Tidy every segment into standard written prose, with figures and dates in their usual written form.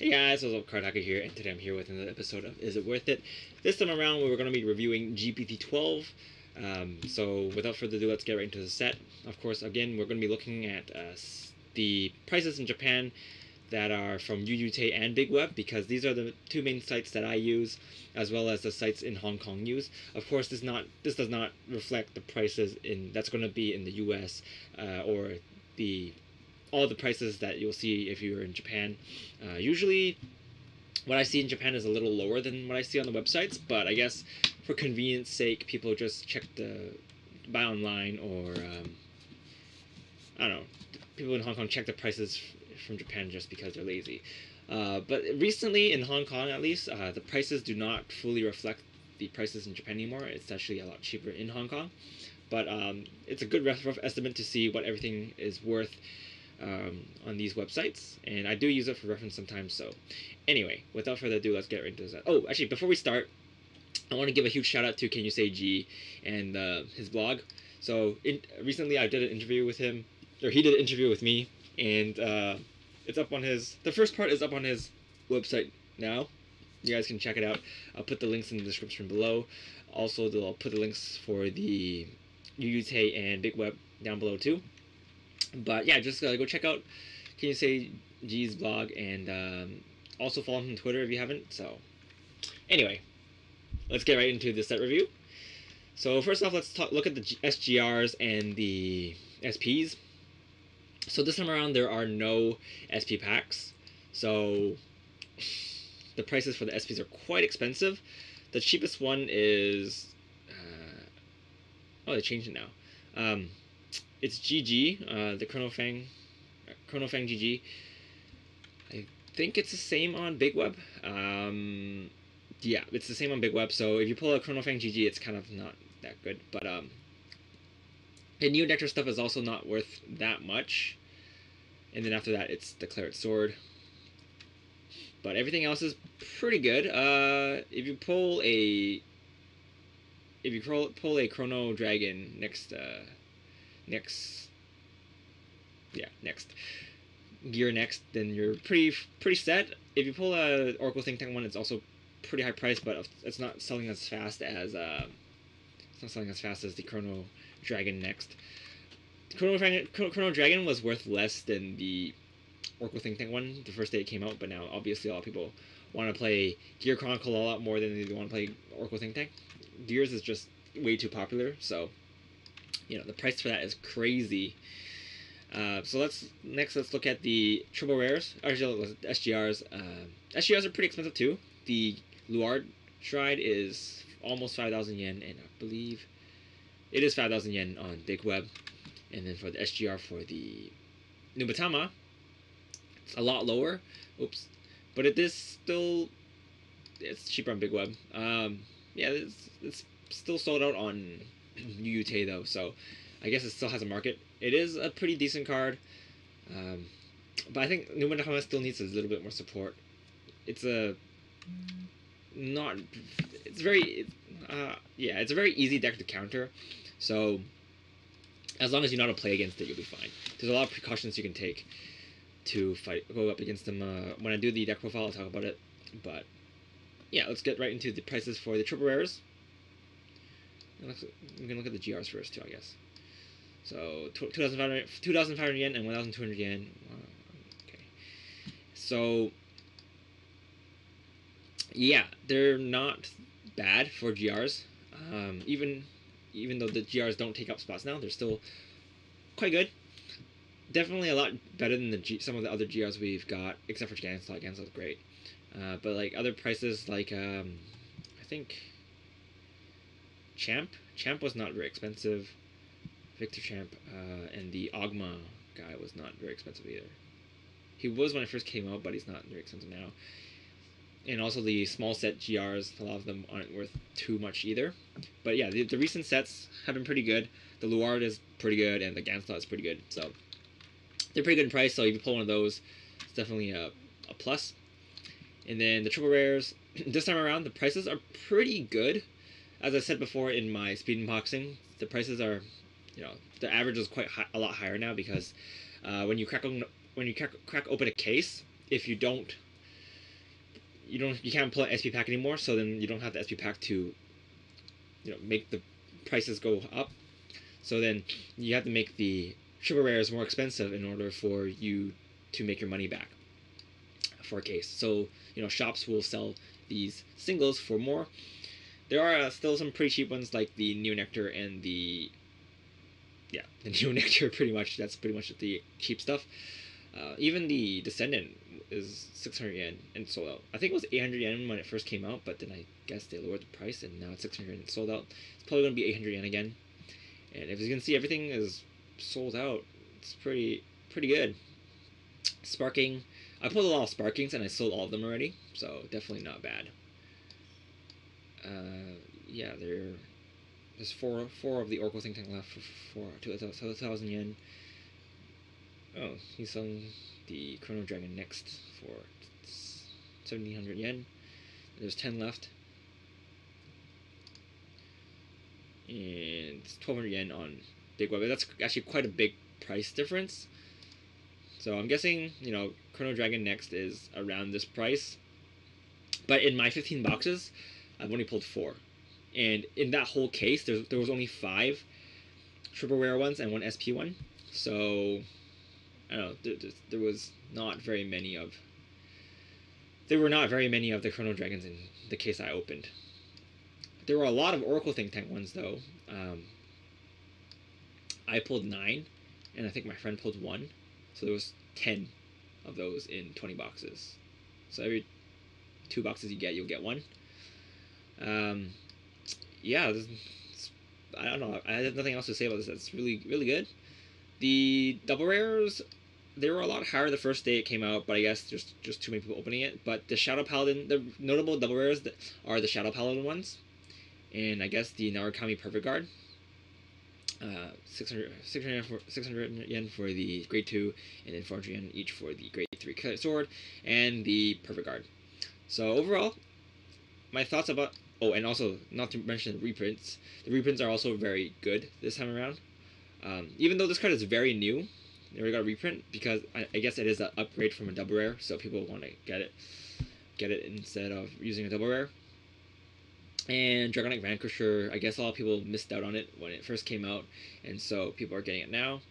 Hey guys, what's up? Cardhacker here, and today I'm here with another episode of Is It Worth It? This time around, we're going to be reviewing G-BT12. So without further ado, let's get right into the set. Of course, again, we're going to be looking at the prices in Japan that are from UUT and Big Web, because these are the two main sites that I use, as well as the sites in Hong Kong use. Of course, this does not reflect the prices that's going to be in the US or the all the prices that you'll see if you're in Japan. Usually, what I see in Japan is a little lower than what I see on the websites, but I guess for convenience sake, people just check the buy online, or I don't know. People in Hong Kong check the prices from Japan just because they're lazy. But recently, in Hong Kong at least, the prices do not fully reflect the prices in Japan anymore. It's actually a lot cheaper in Hong Kong. But it's a good rough estimate to see what everything is worth on these websites, and I do use it for reference sometimes. So anyway, without further ado, let's get right into that. Oh, actually, before we start, I want to give a huge shout out to Can You Say G and his blog. So recently I did an interview with him, or he did an interview with me, and it's up on the first part is up on his website now. You guys can check it out. I'll put the links in the description below. Also, I'll put the links for the UUT and Big Web down below too. But yeah, just go check out Can You Say G's blog, and also follow him on Twitter if you haven't. So anyway, let's get right into the set review. So first off, let's look at the SGRs and the SPs. So this time around, there are no SP packs. So the prices for the SPs are quite expensive. The cheapest one is oh, they changed it now. It's GG, the Chronofang GG. I think it's the same on Big Web. Yeah, it's the same on Big Web. So if you pull a Chronofang GG, it's kind of not that good. But the Neo Nectar stuff is also not worth that much. And then after that, it's the Claret Sword. But everything else is pretty good. If you pull a Chrono Dragon next gear next, then you're pretty set. If you pull a Oracle Think Tank one, it's also pretty high price, but it's not selling as fast as the Chrono Dragon next. Chrono Dragon was worth less than the Oracle Think Tank one the first day it came out, but now obviously a lot of people want to play Gear Chronicle a lot more than they want to play Oracle Think Tank. Gears is just way too popular, so the price for that is crazy. So let's look at the triple rares. Actually, SGRs. SGRs are pretty expensive too. The Luard Stride is almost 5,000 yen, and I believe it is 5,000 yen on Big Web. And then for the SGR for the Nubatama, it's a lot lower. Oops, but it is still cheaper on Big Web. Yeah, it's still sold out on UUT though, so I guess it still has a market. It is a pretty decent card, but I think Nubatama still needs a little bit more support. It's a not. It's very. Yeah, it's a very easy deck to counter. So as long as you know how to play against it, you'll be fine. There's a lot of precautions you can take to go up against them. When I do the deck profile, I'll talk about it. But yeah, let's get right into the prices for the triple rares. We can look at the GRs first too, I guess. So 2,500 yen and 1,200 yen. Okay. So yeah, they're not bad for GRs. Even though the GRs don't take up spots now, they're still quite good. Definitely a lot better than some of the other GRs we've got, except for Ganslot. Ganslot's great. But like other prices, like I think Champ was not very expensive. Victor Champ and the Ogma guy was not very expensive either. He was when it first came out, but he's not very expensive now. And also the small set GRs, a lot of them aren't worth too much either. But yeah, the recent sets have been pretty good. The Luard is pretty good, and the Ganslot is pretty good. So they're pretty good in price, so if you pull one of those, it's definitely a plus. And then the triple rares, this time around, the prices are pretty good. As I said before in my speed unboxing, the prices are, the average is a lot higher now, because when you crack open a case, if you don't you can't pull an SP pack anymore, so then you don't have the SP pack to make the prices go up. So then you have to make the triple rares more expensive in order for you to make your money back for a case. So shops will sell these singles for more. There are still some pretty cheap ones like the Neo Nectar and the Neo Nectar. Pretty much that's pretty much the cheap stuff. Even the Descendant is 600 yen and sold out. I think it was 800 yen when it first came out, but then I guess they lowered the price and now it's 600 yen sold out. It's probably going to be 800 yen again. And if you can see, everything is sold out. It's pretty good. Sparking, I pulled a lot of Sparkings and I sold all of them already, so definitely not bad. Yeah, there's four of the Oracle Think Tank left for 2,000 yen. Oh, he's selling the Chrono Dragon next for 1,700 yen. There's 10 left. And it's 1,200 yen on Big Web. That's actually quite a big price difference. So I'm guessing, Chrono Dragon next is around this price. But in my 15 boxes, I've only pulled 4. And in that whole case, there was only 5 triple rare ones and 1 SP one. So I don't know. There was not very many of. There were not very many of the Chrono Dragons in the case I opened. There were a lot of Oracle Think Tank ones though. I pulled 9, and I think my friend pulled 1. So there was 10 of those in 20 boxes. So every 2 boxes you'll get 1. Yeah, I don't know. I have nothing else to say about this. That's really good. The double rares, they were a lot higher the first day it came out, but I guess there's just too many people opening it. But the Shadow Paladin, the notable double rares are the Shadow Paladin ones, and I guess the Narukami Perfect Guard. 600 yen for the grade 2, and then 400 yen each for the grade 3 sword and the Perfect Guard. So overall, my thoughts about, and also not to mention the reprints. The reprints are also very good this time around. Even though this card is very new, they already got a reprint because I guess it is an upgrade from a double rare, so people want to get it instead of using a double rare. And Dragonic Vanquisher, I guess a lot of people missed out on it when it first came out, and so people are getting it now.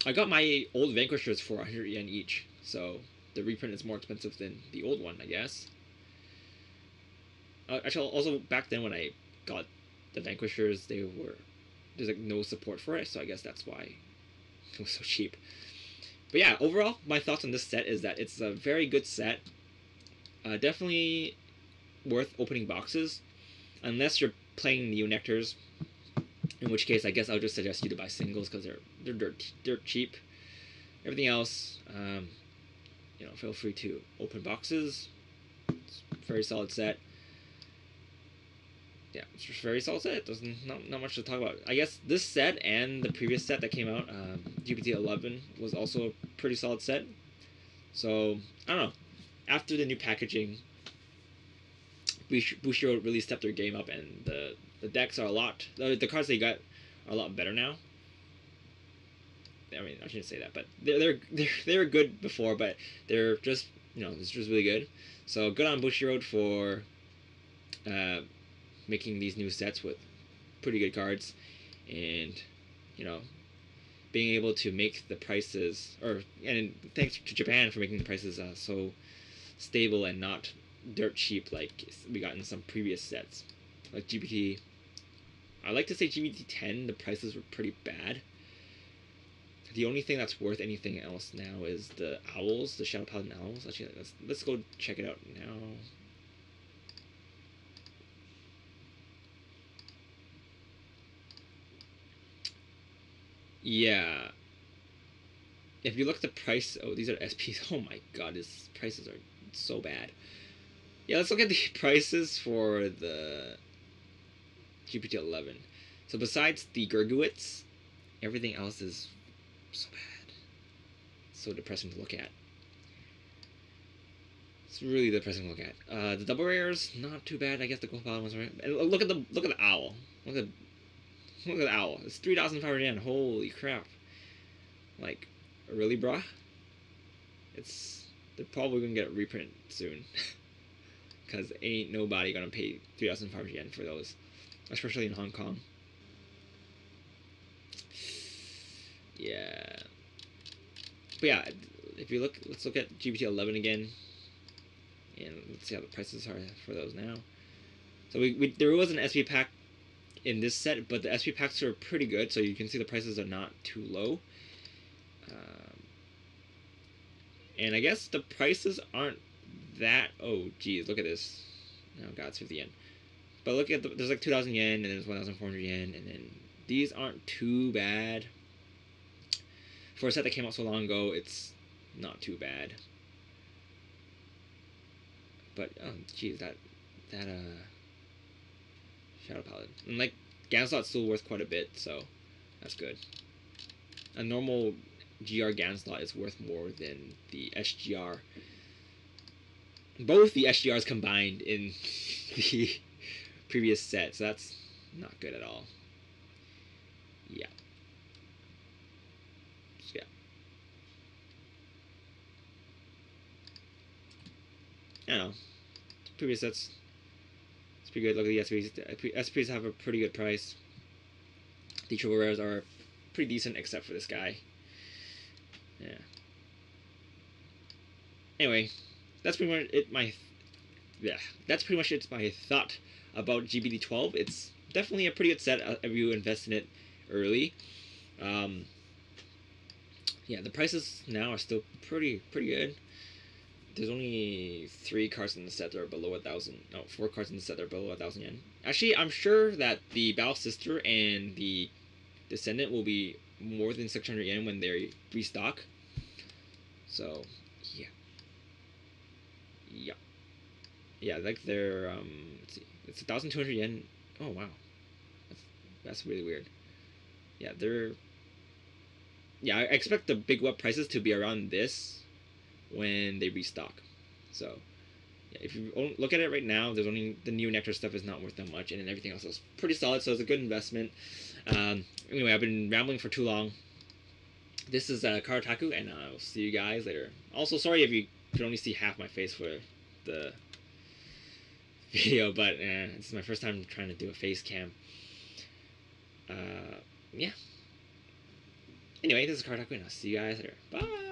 I got my old Vanquishers for 100 yen each, so the reprint is more expensive than the old one, I guess. Actually, also back then when I got the Vanquishers, there's like no support for it, so I guess that's why it was so cheap. But yeah, overall, my thoughts on this set is that it's a very good set. Definitely worth opening boxes. Unless you're playing Neo Nectars, in which case I guess I'll just suggest you to buy singles because they're dirt cheap. Everything else, feel free to open boxes. It's a very solid set. Yeah, it's just a very solid set. There's not much to talk about. I guess this set and the previous set that came out, G-BT12, was also a pretty solid set. So I don't know. After the new packaging, Bushiroad really stepped their game up, and the decks are the cards they got are a lot better now. I mean, I shouldn't say that, but they were good before, but they're just it's just really good. So good on Bushiroad for making these new sets with pretty good cards, and being able to make the prices, and thanks to Japan for making the prices so stable and not dirt cheap like we got in some previous sets, like GBT. I like to say GBT10, the prices were pretty bad. The only thing that's worth anything else now is the owls, the Shadow Paladin owls. Actually, let's go check it out now. Yeah. If you look at the price, these are SPs. Oh my god, these prices are so bad. Yeah, let's look at the prices for the GPT-11. So besides the Gurguits, everything else is so bad. So depressing to look at. It's really depressing to look at. The double rares, not too bad. I guess the gold bottom ones, right? And look at the owl. Look at the owl. It's 3,500 yen. Holy crap! Like, really, bruh? They're probably gonna get a reprint soon. because ain't nobody gonna pay 3,500 yen for those, especially in Hong Kong. Yeah. But yeah, if you look, let's look at G-BT11 again, and let's see how the prices are for those now. So there was an SP pack in this set, but the SP packs are pretty good, so you can see the prices are not too low. And I guess the prices aren't that. Oh, geez, look at this. Oh god, it's 50 yen. But look at there's like 2,000 yen, and then there's 1,400 yen, and then these aren't too bad. For a set that came out so long ago, it's not too bad. But geez, that Shadow Paladin, and like Ganslot's still worth quite a bit, so that's good. A normal GR Ganslot is worth more than the SGR. Both the SGRs combined in the previous set, so that's not good at all. Yeah. So, yeah. I don't know. Previous sets, it's pretty good. Look at the SPs. SPs have a pretty good price. The triple rares are pretty decent, except for this guy. Yeah. Anyway, that's pretty much it. That's pretty much it. My thought about G-BT12. It's definitely a pretty good set if you invest in it early. Yeah, the prices now are still pretty good. There's only 3 cards in the set that are below 1,000. No, 4 cards in the set that are below 1,000 yen. Actually, I'm sure that the Battle Sister and the Descendant will be more than 600 yen when they restock. So, yeah. Yeah. Yeah, like they're, let's see. It's 1,200 yen. Oh, wow. That's really weird. Yeah, they're... Yeah, I expect the big web prices to be around this when they restock. So, yeah, if you look at it right now, there's only the new Nectar stuff is not worth that much, and then everything else is pretty solid, so it's a good investment. Anyway, I've been rambling for too long. This is Karataku, and I'll see you guys later. Also, sorry if you could only see half my face for the video, but this is my first time trying to do a face cam. Yeah. Anyway, this is Karataku, and I'll see you guys later. Bye!